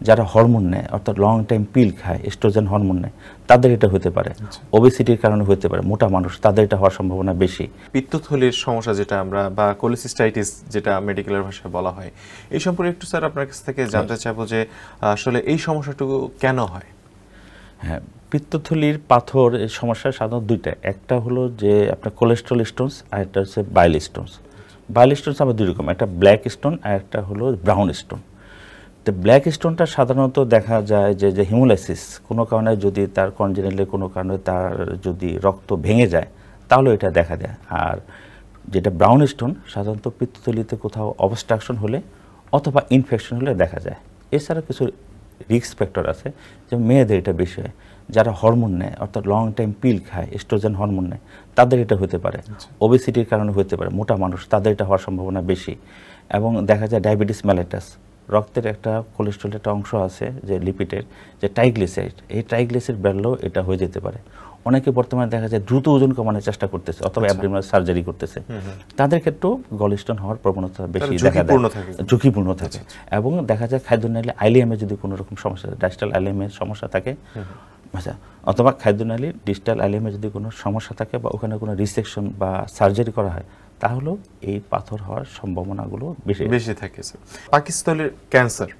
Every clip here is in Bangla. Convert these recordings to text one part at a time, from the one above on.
যারা হরমোন নেয় অর্থাৎ লং টাইম পিল খায়, এস্ট্রোজেন হরমোন নেয়, তাদের এটা হতে পারে। ওবেসিটির কারণে হতে পারে, মোটা মানুষ তাদের এটা হওয়ার সম্ভাবনা বেশি। পিত্তথলির সমস্যা যেটা আমরা বা কোলিসিস্টাইটিস যেটা মেডিকেলের ভাষায় বলা হয়, এই সম্পর্কে একটু স্যার আপনার কাছ থেকে জানতে চাইবো যে আসলে এই সমস্যাটুকু কেন হয়? হ্যাঁ, পিত্তথলির পাথর এই সমস্যা সাধারণত দুইটা, একটা হলো যে আপনার কোলেস্ট্রল স্টোনস আর একটা হচ্ছে বাইল স্টোনস। বাইল স্টোনস আবার দুই রকম, একটা ব্ল্যাক স্টোন আর একটা হলো ব্রাউন স্টোন। তো ব্ল্যাক স্টোনটা সাধারণত দেখা যায় যে হিমোলাইসিস কোনো কারণে যদি তার কনজেনিটালি কোনো কারণে তার যদি রক্ত ভেঙে যায় তাহলে এটা দেখা যায়। আর যেটা ব্রাউন স্টোন সাধারণত পিত্তথলিতে কোথাও অবস্ট্রাকশন হলে অথবা ইনফেকশন হলে দেখা যায়। এছাড়া কিছু রিস্ক ফ্যাক্টর আছে, যে মেয়েদের এটা বেশি হয়, যারা হরমোন নেয় অর্থাৎ লং টাইম পিল খায়, এস্ট্রোজেন হরমোন নেয়, তাদের এটা হতে পারে। ওবেসিটির কারণে হতে পারে, মোটা মানুষ তাদের এটা হওয়ার সম্ভাবনা বেশি। এবং দেখা যায় ডায়াবেটিস মেলাইটাস, রক্তের একটা কোলেস্ট্রলের একটা অংশ আছে যে লিপিডের, যে ট্রাইগ্লিসাইড, এই ট্রাইগ্লিসাইড বাড়লেও এটা হয়ে যেতে পারে। অনেকে বর্তমানে দেখা যায় দ্রুত ওজন কমানোর চেষ্টা করতেছে অথবা অ্যাবডোমিনাল সার্জারি করতেছে, তাদের ক্ষেত্রেও গলস্টোন হওয়ার প্রবণতা বেশি দেখা যায়, ঝুঁকিপূর্ণ থাকে। এবং দেখা যায় খাদ্যনালী আইলিয়ামে যদি কোনো রকম সমস্যা, ডাইস্টাল আইলিয়ামের সমস্যা থাকে, আচ্ছা, অথবা খাদ্যনালী ডিস্টাল আইলিয়ামে যদি কোনো সমস্যা থাকে বা ওখানে কোনো রিসেকশন বা সার্জারি করা হয়, তাহলেও এই পাথর হওয়ার সম্ভাবনাগুলো বেশি থাকে। স্যার, পাকস্থলীর ক্যান্সার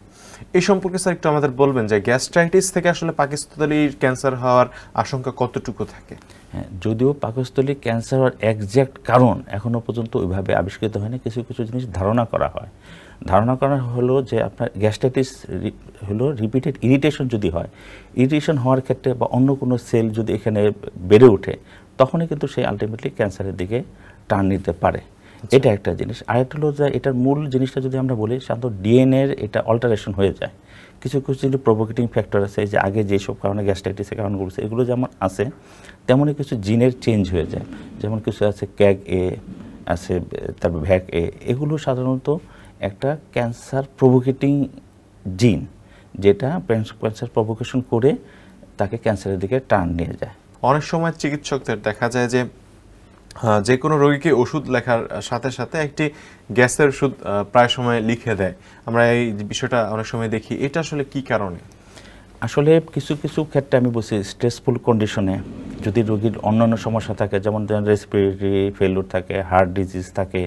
এই সম্পর্কে স্যার একটু আমাদের বলবেন যে গ্যাস্ট্রাইটিস থেকে আসলে পাকস্থলীর ক্যান্সার হওয়ার আশঙ্কা কতটুকু থাকে? হ্যাঁ, যদিও পাকস্থলীর ক্যান্সার হওয়ার একজ্যাক্ট কারণ এখনও পর্যন্ত ওইভাবে আবিষ্কৃত হয়নি, কিছু কিছু জিনিস ধারণা করা হয়। ধারণা করা হলো যে আপনার গ্যাস্ট্রাইটিস হলো রিপিটেড ইরিটেশন যদি হয়, ইরিটেশন হওয়ার ক্ষেত্রে বা অন্য কোনো সেল যদি এখানে বেড়ে ওঠে, তখনই কিন্তু সেই আলটিমেটলি ক্যান্সারের দিকে টার্ন নিতে পারে। এটা একটা জিনিস। আরেকটা হলো যে এটার মূল জিনিসটা যদি আমরা বলি, সাধারণত ডিএনএর এটা অল্টারেশন হয়ে যায়। কিছু কিছু যদি প্রভোকেটিং ফ্যাক্টর আছে, যে আগে যেসব কারণে গ্যাস্ট্রাইটিসের কারণগুলো আছে এগুলো যেমন আছে, তেমনই কিছু জিনের চেঞ্জ হয়ে যায়। যেমন কিছু আছে ক্যাগ এ আছে, তারপর ভ্যাক এ, এগুলো সাধারণত একটা ক্যান্সার প্রভোকেটিং জিন, যেটা ক্যান্সার প্রভোকেশন করে তাকে ক্যান্সারের দিকে টার্ন নিয়ে যায়। অনেক সময় চিকিৎসকদের দেখা যায় যে যে কোনো রোগীকে ওষুধ লেখার সাথে সাথে একটি গ্যাসের ওষুধ প্রায় সময় লিখে দেয়। আমরা এই বিষয়টা অনেক সময় দেখি, এটা আসলে কি কারণে? আসলে কিছু কিছু ক্ষেত্রে আমি বলছি, স্ট্রেসফুল কন্ডিশনে যদি রোগীর অন্যান্য সমস্যা থাকে, যেমন রেসপিরেটরি ফেলিউর থাকে, হার্ট ডিজিজ থাকে,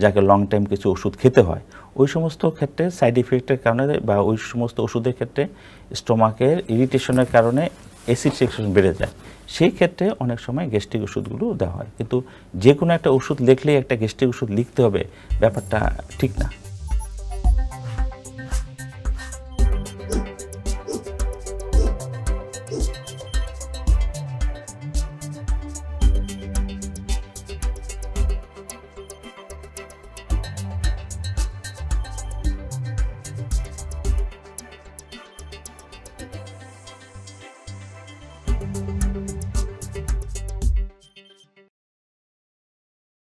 যাকে লং টাইম কিছু ওষুধ খেতে হয়, ওই সমস্ত ক্ষেত্রে সাইড ইফেক্টের কারণে বা ওই সমস্ত ওষুধের ক্ষেত্রে স্টোমাকের ইরিটেশনের কারণে অ্যাসিড সেকশন বেড়ে যায়, সেই ক্ষেত্রে অনেক সময় গ্যাস্ট্রিক ওষুধগুলো দেওয়া হয়। কিন্তু যে কোনো একটা ওষুধ লিখলেই একটা গ্যাস্ট্রিক ওষুধ লিখতে হবে, ব্যাপারটা ঠিক না।